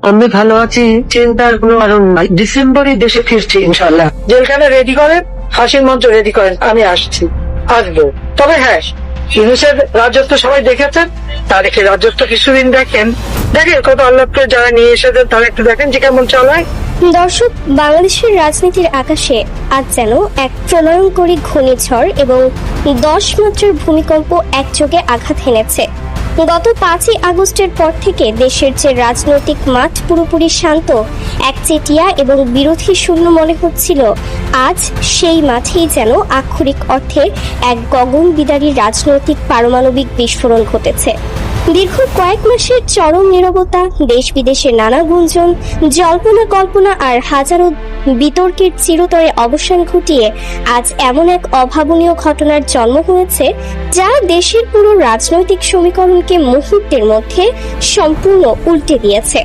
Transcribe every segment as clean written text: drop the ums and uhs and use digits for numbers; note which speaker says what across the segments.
Speaker 1: আমি ভালো আছি, চিন্তার কোনো কারণ নাই। ডিসেম্বরে দেশে ফিরছি ইনশাল্লাহ। জেলখানা রেডি করেন, ফাঁসির মঞ্চ রেডি করেন, আমি আসছি, আসবো। তবে হ্যাঁ, ইউনুসের রাজত্ব সবাই দেখেছেন, তারেকের রাজত্ব কিছুদিন দেখেন কত আল্লাহকে যারা নিয়ে এসেছেন তারা একটু দেখেন যে কেমন চলায়।
Speaker 2: দর্শক, বাংলাদেশের রাজনীতির আকাশে আজ যেন এক প্রলয়ঙ্করী ঘূর্ণিঝড় এবং 10 মাত্রার ভূমিকম্প একযোগে আঘাত হেনেছে। গত 5ই আগস্টের পর থেকে দেশের যে রাজনৈতিক মাঠ পুরোপুরি শান্ত, একচেটিয়া এবং বিরোধী শূন্য মনে হচ্ছিল, আজ সেই মাঠেই যেন আক্ষরিক অর্থে এক গগনবিদারী রাজনৈতিক পারমাণবিক বিস্ফোরণ ঘটেছে। দীর্ঘ কয়েক মাসের চরম নীরবতা, দেশ বিদেশের নানা গুঞ্জন, জল্পনা কল্পনা আর হাজারো বিতর্কের চিরতরে অবসান ঘটিয়ে আজ এমন এক অভাবনীয় ঘটনার জন্ম হয়েছে যা দেশের পুরো রাজনৈতিক সমীকরণকে মুহূর্তের মধ্যে সম্পূর্ণ উল্টে দিয়েছে।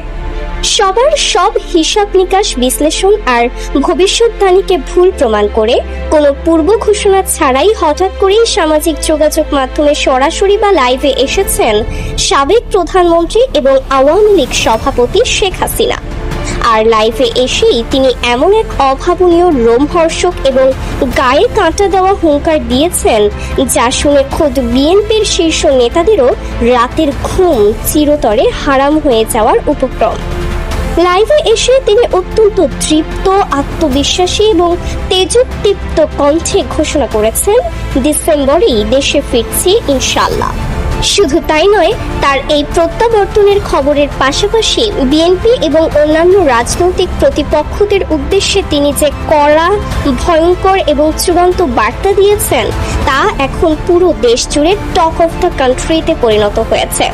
Speaker 2: সবার সব হিসাব নিকাশ, বিশ্লেষণ আর ভবিষ্যৎবাণীকে ভুল প্রমাণ করে কোনো পূর্ব ঘোষণা ছাড়াই হঠাৎ করেই সামাজিক যোগাযোগ মাধ্যমে সরাসরি বা লাইভে এসেছেন সাবেক প্রধানমন্ত্রী এবং আওয়ামী লীগ সভাপতি শেখ হাসিনা। আর লাইভে এসেই তিনি এমন এক অভাবনীয়, রোমহর্ষক এবং গায়ে কাঁটা দেওয়া হুঙ্কার দিয়েছেন যা শুনে খোদ বিএনপির শীর্ষ নেতাদেরও রাতের ঘুম চিরতরে হারাম হয়ে যাওয়ার উপক্রম। লাইভে এসে তিনি অত্যন্ত তৃপ্ত, আত্মবিশ্বাসী এবং তেজোদ্দীপ্ত কণ্ঠে ঘোষণা করেছেন, ডিসেম্বরেই দেশে ফিরছি ইনশাল্লাহ। শুধু তাই নয়, তার এই প্রত্যাবর্তনের খবরের পাশাপাশি বিএনপি এবং অন্যান্য রাজনৈতিক প্রতিপক্ষদের উদ্দেশ্যে তিনি যে কড়া, ভয়ঙ্কর এবং চূড়ান্ত বার্তা দিয়েছেন তা এখন পুরো দেশ জুড়ে টক অফ দ্য কান্ট্রিতে পরিণত হয়েছে।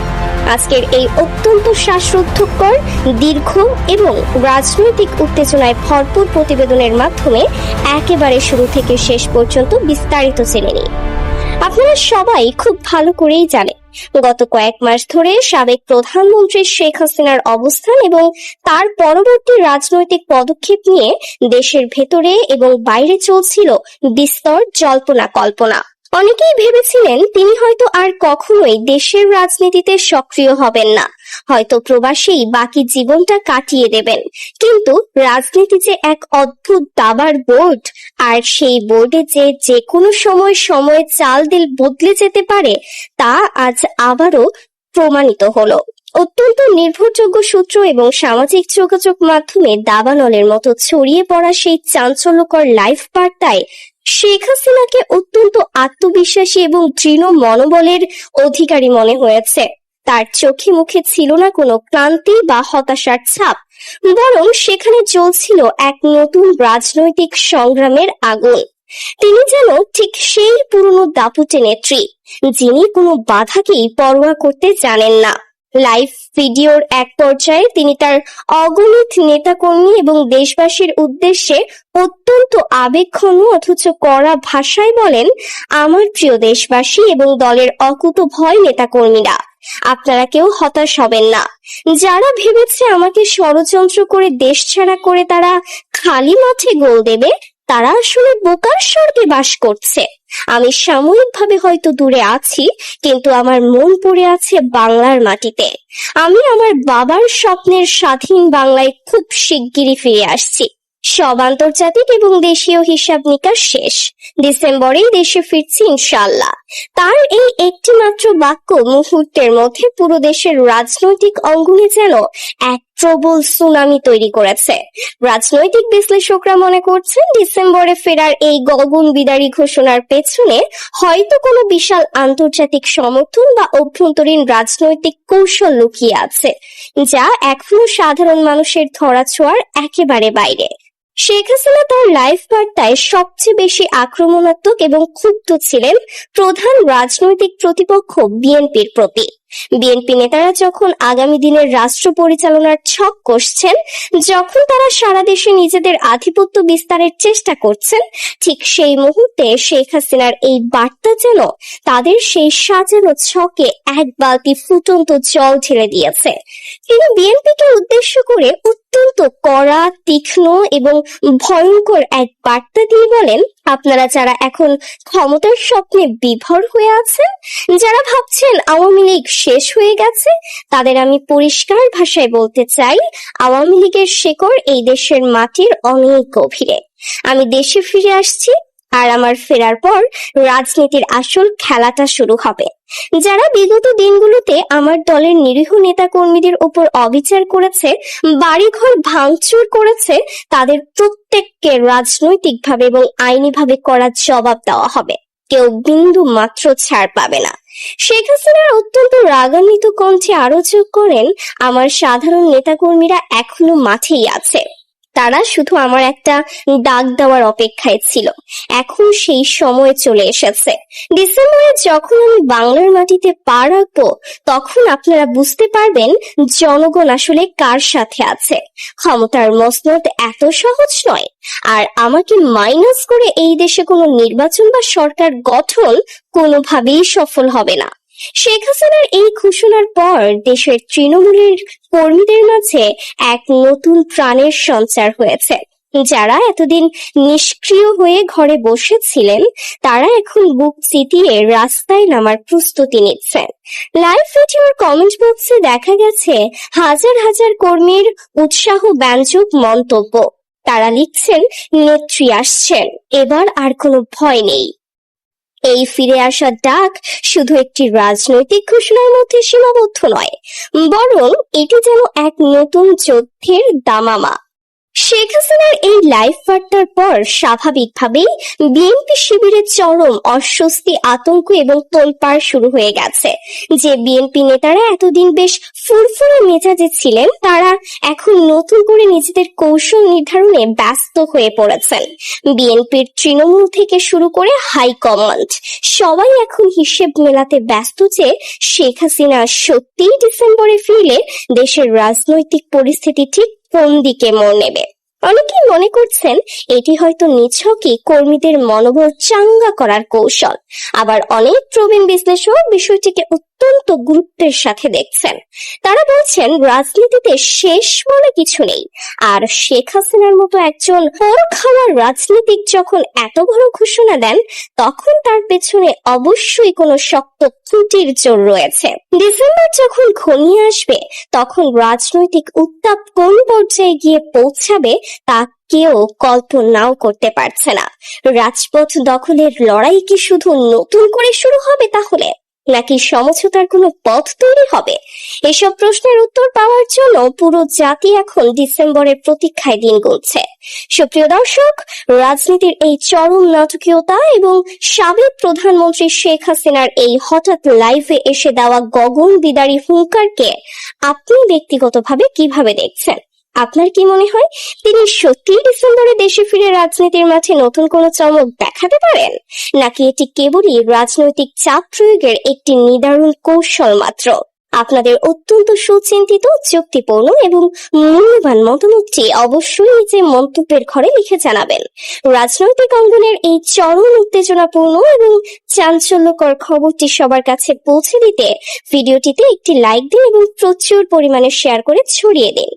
Speaker 2: আজকের এই অত্যন্ত শ্বাসরুদ্ধকর, দীর্ঘ এবং রাজনৈতিক উত্তেজনায় ভরপুর প্রতিবেদনের মাধ্যমে একেবারে শুরু থেকে শেষ পর্যন্ত বিস্তারিত জেনে নিই। আপনারা সবাই খুব ভালো করেই জানেন, গত কয়েক মাস ধরে সাবেক প্রধানমন্ত্রী শেখ হাসিনার অবস্থান এবং তার পরবর্তী রাজনৈতিক পদক্ষেপ নিয়ে দেশের ভেতরে এবং বাইরে চলছিল বিস্তর জল্পনা কল্পনা। অনেকেই ভেবেছিলেন তিনি হয়তো আর কখনোই দেশের রাজনীতিতে সক্রিয় হবেন না, হয়তো প্রবাসেই বাকি জীবনটা কাটিয়ে দেবেন। কিন্তু রাজনীতি যে এক অদ্ভুত দাবার বোর্ড, আর সেই বোর্ডে যে কোনো সময় চাল দিল বদলে যেতে পারে তা আজ আবারও প্রমাণিত হলো। অত্যন্ত নির্ভরযোগ্য সূত্র এবং সামাজিক যোগাযোগ মাধ্যমে দাবানলের মতো ছড়িয়ে পড়া সেই চাঞ্চল্যকর লাইভ বার্তায় শেখ হাসিনাকে অত্যন্ত আত্মবিশ্বাসী এবং দৃঢ় মনোবলের অধিকারী মনে হয়েছে। তার চোখে মুখে ছিল না কোনো ক্লান্তি বা হতাশার ছাপ, বরং সেখানে জ্বলছিল এক নতুন রাজনৈতিক সংগ্রামের আগুন। তিনি যেন ঠিক সেই পুরনো দাপুটে নেত্রী, যিনি কোনো বাধাকেই পরোয়া করতে জানেন না। লাইভ ভিডিওর এক পর্যায়ে তিনি তার অগণিত নেতাকর্মী এবং দেশবাসীর উদ্দেশ্যে অত্যন্ত আবেগঘন অথচ কড়া ভাষায় বলেন, আমার প্রিয় দেশবাসী এবং দলের অকুতোভয় নেতাকর্মীরা, আপনারা কেউ হতাশ হবেন না। যারা ভেবেছে আমাকে ষড়যন্ত্র করে দেশ ছাড়া করে তারা খালি মাঠে গোল দেবে, তারা আসলে বোকার স্বর্গে বাস করছে। আমি সাময়িকভাবে হয়তো দূরে আছি, কিন্তু আমার মন পড়ে আছে বাংলার মাটিতে। আমি আমার বাবার স্বপ্নের স্বাধীন বাংলায় খুব শিগগিরই ফিরে আসছি। সব আন্তর্জাতিক এবং দেশীয় হিসাব নিকাশ শেষ, ডিসেম্বরেই দেশে ফিরছি ইনশাল্লাহ। তার এই একটি মাত্র বাক্য মুহূর্তের মধ্যে পুরো দেশের রাজনৈতিক অঙ্গনে যেন এক প্রবল সুনামি তৈরি করেছে। রাজনৈতিক বিশ্লেষকরা মনে করছেন, ডিসেম্বরে ফেরার এই গগন বিদারী ঘোষণার পেছনে হয়তো কোনো বিশাল আন্তর্জাতিক সমর্থন বা অভ্যন্তরীণ রাজনৈতিক কৌশল লুকিয়ে আছে, যা এখনো সাধারণ মানুষের ধরাছোঁয়ার একেবারে বাইরে। শেখ হাসিনা তার লাইভ বার্তায় সবচেয়ে বেশি আক্রমণাত্মক এবং ক্ষুব্ধ ছিলেন প্রধান রাজনৈতিক প্রতিপক্ষ বিএনপির প্রতি। বিএনপি নেতারা যখন আগামী দিনের রাষ্ট্র পরিচালনার ছক কষছেন, যখন তারা সারা দেশে নিজেদের আধিপত্য বিস্তারের চেষ্টা করছেন, ঠিক সেই মুহূর্তে শেখ হাসিনার এই বার্তা যেন তাদের সেই সাজানো ছকে এক বালতি ফুটন্ত জল ঢেলে দিয়েছে। তিনি বিএনপিকে উদ্দেশ্য করে অত্যন্ত কড়া, তীক্ষ্ণ এবং ভয়ঙ্কর এক বার্তা দিয়ে বলেন, আপনারা যারা এখন ক্ষমতার স্বপ্নে বিভোর হয়ে আছেন, যারা ভাবছেন আওয়ামী লীগ শেষ হয়ে গেছে, তাদের আমি পরিষ্কার ভাষায় বলতে চাই, আওয়ামী লীগের শেকড় এই দেশের মাটির অনেক গভীরে। আমি দেশে ফিরে আসছি, আর আমার ফেরার পর রাজনীতির আসল খেলাটা শুরু হবে। যারা বিগত দিনগুলোতে আমার দলের নিরীহ নেতা কর্মীদের উপর অবিচার করেছে, বাড়িঘর ভাঙচুর করেছে, তাদের প্রত্যেককে রাজনৈতিকভাবে এবং আইনিভাবে করার জবাব দেওয়া হবে। কেউ বিন্দু মাত্র ছাড় পাবে না। শেখ হাসিনার অত্যন্ত রাগান্বিত কণ্ঠে আরো যোগ করেন, আমার সাধারণ নেতাকর্মীরা এখনো মাঠেই আছে। তারা শুধু আমার একটা ডাক দেওয়ার অপেক্ষায় ছিল। এখন সেই সময় চলে এসেছে। ডিসেম্বরে যখন আমি বাংলার মাটিতে পা রাখবো, তখন আপনারা বুঝতে পারবেন জনগণ আসলে কার সাথে আছে। ক্ষমতার মসনদ এত সহজ নয়, আর আমাকে মাইনাস করে এই দেশে কোনো নির্বাচন বা সরকার গঠন কোনোভাবেই সফল হবে না। শেখ হাসিনার এই ঘোষণার পর দেশের তৃণমূলের কর্মীদের মাঝে এক নতুন প্রাণের সঞ্চার হয়েছে। যারা এতদিন নিষ্ক্রিয় হয়ে ঘরে বসেছিলেন, তারা এখন বুক চিতিয়ে রাস্তায় নামার প্রস্তুতি নিচ্ছেন। লাইভ ভিডিওর কমেন্ট বক্সে দেখা গেছে হাজার হাজার কর্মীর উৎসাহ ব্যঞ্জক মন্তব্য। তারা লিখছেন, নেত্রী আসছেন, এবার আর কোনো ভয় নেই। এই ফিরে আসার ডাক শুধু একটি রাজনৈতিক ঘোষণার মধ্যে সীমাবদ্ধ নয়, বরং এটি যেন এক নতুন যুদ্ধের দামামা। শেখ হাসিনার এই লাইভ বার্তার পর স্বাভাবিকভাবেই বিএনপি শিবিরের চরম অস্বস্তি, আতঙ্ক এবং তোলপাড় শুরু হয়ে গেছে। যে বিএনপি নেতারা এতদিন বেশ ফুরফুরে মেজাজে ছিলেন, তারা এখন নতুন করে নিজেদের কৌশল নির্ধারণে ব্যস্ত হয়ে পড়েছেন। বিএনপির তৃণমূল থেকে শুরু করে হাইকমান্ড সবাই এখন হিসেব মেলাতে ব্যস্ত যে শেখ হাসিনা সত্যিই ডিসেম্বরে ফিরলে দেশের রাজনৈতিক পরিস্থিতি ঠিক কোন দিকে মোড় নেবে। অনেকেই মনে করছেন এটি হয়তো নিছকই কর্মীদের মনোবল চাঙ্গা করার কৌশল। আবার অনেক প্রবীণ বিশ্লেষক বিষয়টিকে অত্যন্ত গুরুত্বের সাথে দেখছেন। তারা বলছেন রাজনীতিতে শেষ বলে কিছু নেই, আর শেখ হাসিনার মতো একজন পর খাওয়ার রাজনীতিক যখন এত বড় ঘোষণা দেন, তখন তার পেছনে অবশ্যই কোনো শক্ত খুঁটির জোর রয়েছে। ডিসেম্বর যখন ঘনিয়ে আসবে, তখন রাজনৈতিক উত্তাপ কোন পর্যায়ে গিয়ে পৌঁছাবে তা কেউ কল্পনাও করতে পারছে না। রাজপথ দখলের লড়াই কি শুধু নতুন করে শুরু হবে তাহলে, নাকি সমঝোতার কোনো পথ তৈরি হবে? এসব প্রশ্নের উত্তর পাওয়ার জন্য পুরো জাতি এখন ডিসেম্বরের প্রতীক্ষায় দিন গুনছে। সুপ্রিয় দর্শক, রাজনীতির এই চরম নাটকীয়তা এবং সাবেক প্রধানমন্ত্রী শেখ হাসিনার এই হঠাৎ লাইভে এসে দেওয়া গগন বিদারী হুঙ্কারকে আপনি ব্যক্তিগতভাবে কিভাবে দেখছেন? আপনার কি মনে হয় তিনি সত্যিই ডিসেম্বরে দেশে ফিরে রাজনীতির মাঠে নতুন কোনো চমক দেখাতে পারেন, নাকি এটি কেবলই রাজনৈতিক চাপ প্রয়োগের একটি নিদারুণ কৌশল মাত্র? আপনাদের অত্যন্ত সুচিন্তিত, যুক্তিপূর্ণ এবং মূল্যবান মতামতটি অবশ্যই নিচে মন্তব্যের ঘরে লিখে জানাবেন। রাজনৈতিক অঙ্গনের এই চরম উত্তেজনাপূর্ণ এবং চাঞ্চল্যকর খবরটি সবার কাছে পৌঁছে দিতে ভিডিওটিতে একটি লাইক দিন এবং প্রচুর পরিমাণে শেয়ার করে ছড়িয়ে দিন।